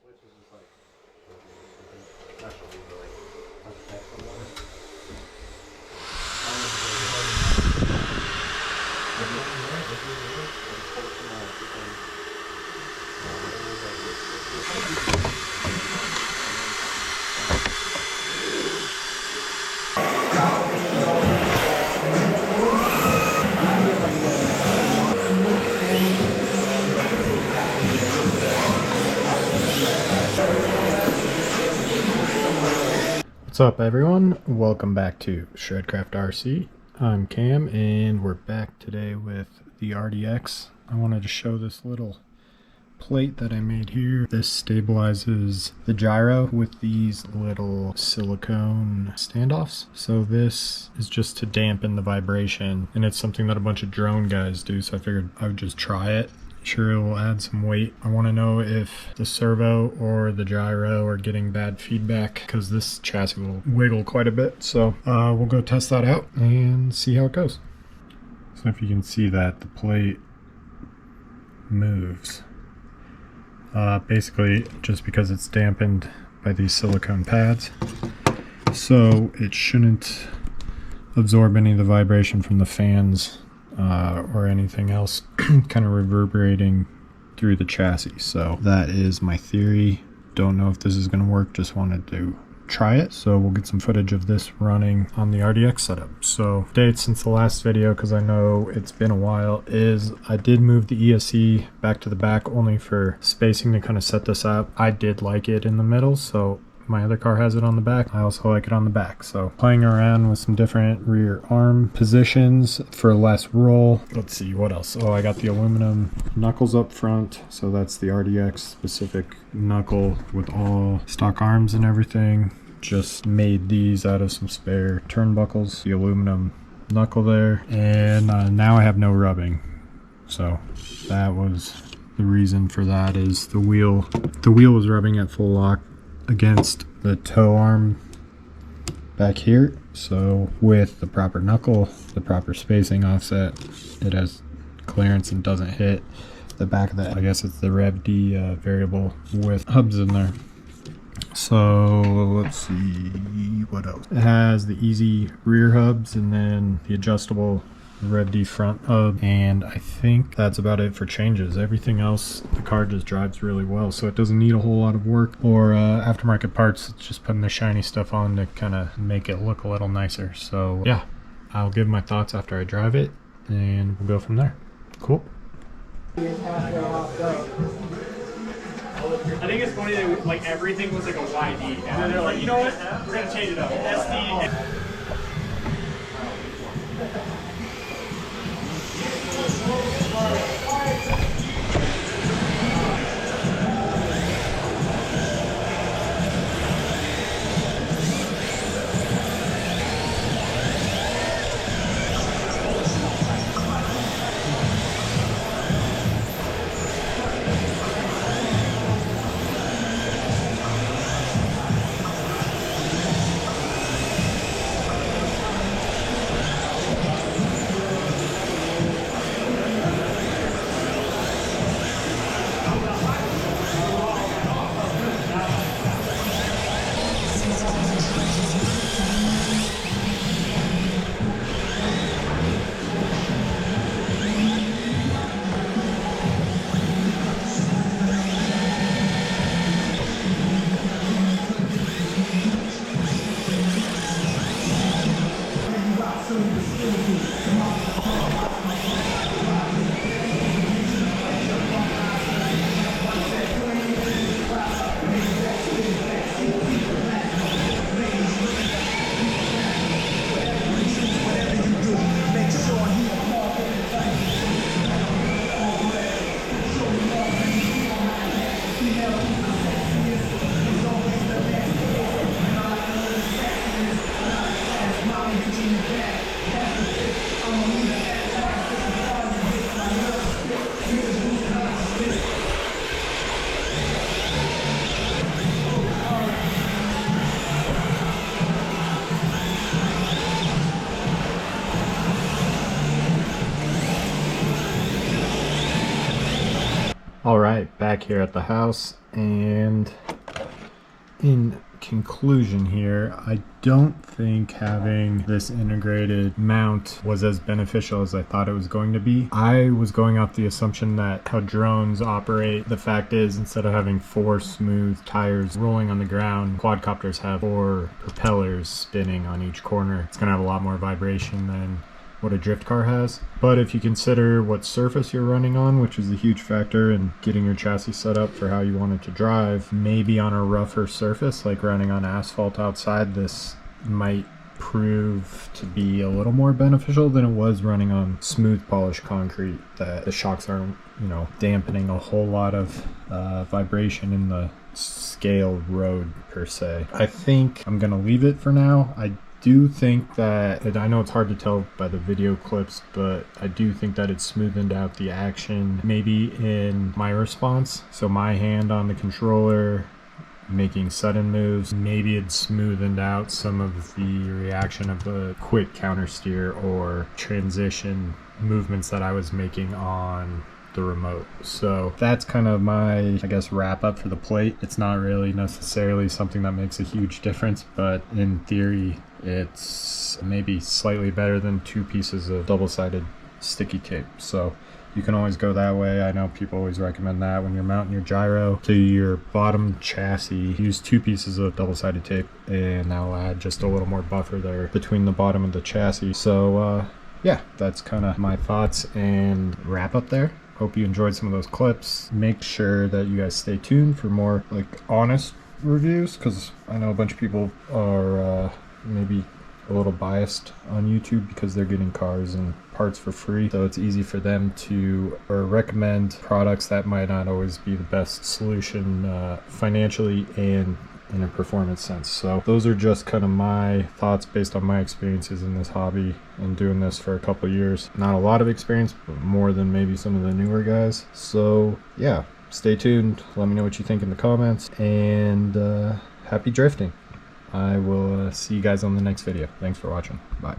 switch is just like special, like touch someone. What's up everyone? Welcome back to Shredcraft RC. I'm Cam and we're back today with the RDX. I wanted to show this little plate that I made here. This stabilizes the gyro with these little silicone standoffs. So this is just to dampen the vibration, and it's something that a bunch of drone guys do, so I figured I would just try it. Sure, it will add some weight. I want to know if the servo or the gyro are getting bad feedback, because this chassis will wiggle quite a bit. So we'll go test that out and see how it goes. So if you can see that the plate moves, basically just because it's dampened by these silicone pads. So it shouldn't absorb any of the vibration from the fans or anything else kind of reverberating through the chassis. So that is my theory. Don't know if this is going to work, just wanted to try it. So we'll get some footage of this running on the RDX setup. So update since the last video, because I know it's been a while, is I did move the ESC back to the back only for spacing to kind of set this up. I did like it in the middle, so my other car has it on the back. I also like it on the back. So playing around with some different rear arm positions for less roll. Let's see what else. Oh, I got the aluminum knuckles up front. So that's the RDX specific knuckle with all stock arms and everything. Just made these out of some spare turnbuckles. The aluminum knuckle there. And now I have no rubbing. So that was the reason for that, is the wheel was rubbing at full lock against the toe arm back here. So with the proper knuckle, the proper spacing offset, it has clearance and doesn't hit the back of that. I guess it's the ReveD variable with hubs in there. So let's see what else. It has the easy rear hubs and then the adjustable ReveD front hub, and I think that's about it for changes. Everything else, the car just drives really well, so it doesn't need a whole lot of work or aftermarket parts. It's just putting the shiny stuff on to kind of make it look a little nicer. So yeah, I'll give my thoughts after I drive it and we'll go from there. Cool. I think it's funny that like everything was like a YD, and then they're like, you know what, we're gonna change it up. SD. Alright, back here at the house, and in conclusion here, I don't think having this integrated mount was as beneficial as I thought it was going to be. I was going off the assumption that how drones operate, the fact is instead of having 4 smooth tires rolling on the ground, quadcopters have 4 propellers spinning on each corner. It's going to have a lot more vibration than what a drift car has. But if you consider what surface you're running on, which is a huge factor in getting your chassis set up for how you want it to drive, maybe on a rougher surface like running on asphalt outside, this might prove to be a little more beneficial than it was running on smooth polished concrete, that the shocks aren't, you know, dampening a whole lot of vibration in the scaled road per se. I think I'm gonna leave it for now. I do think that, and I know it's hard to tell by the video clips, but I do think that it smoothened out the action maybe in my response. So my hand on the controller making sudden moves, maybe it smoothened out some of the reaction of the quick counter steer or transition movements that I was making on the remote. So that's kind of my, I guess, wrap up for the plate. It's not really necessarily something that makes a huge difference, but in theory it's maybe slightly better than 2 pieces of double-sided sticky tape. So you can always go that way. I know people always recommend that when you're mounting your gyro to your bottom chassis, use 2 pieces of double-sided tape, and that'll add just a little more buffer there between the bottom of the chassis. So yeah, that's kind of my thoughts and wrap up there. Hope you enjoyed some of those clips. Make sure that you guys stay tuned for more like honest reviews, because I know a bunch of people are maybe a little biased on YouTube because they're getting cars and parts for free, so it's easy for them to recommend products that might not always be the best solution financially and in a performance sense. So those are just kind of my thoughts based on my experiences in this hobby and doing this for a couple of years. Not a lot of experience, but more than maybe some of the newer guys. So yeah, stay tuned. Let me know what you think in the comments, and happy drifting. I will see you guys on the next video. Thanks for watching. Bye.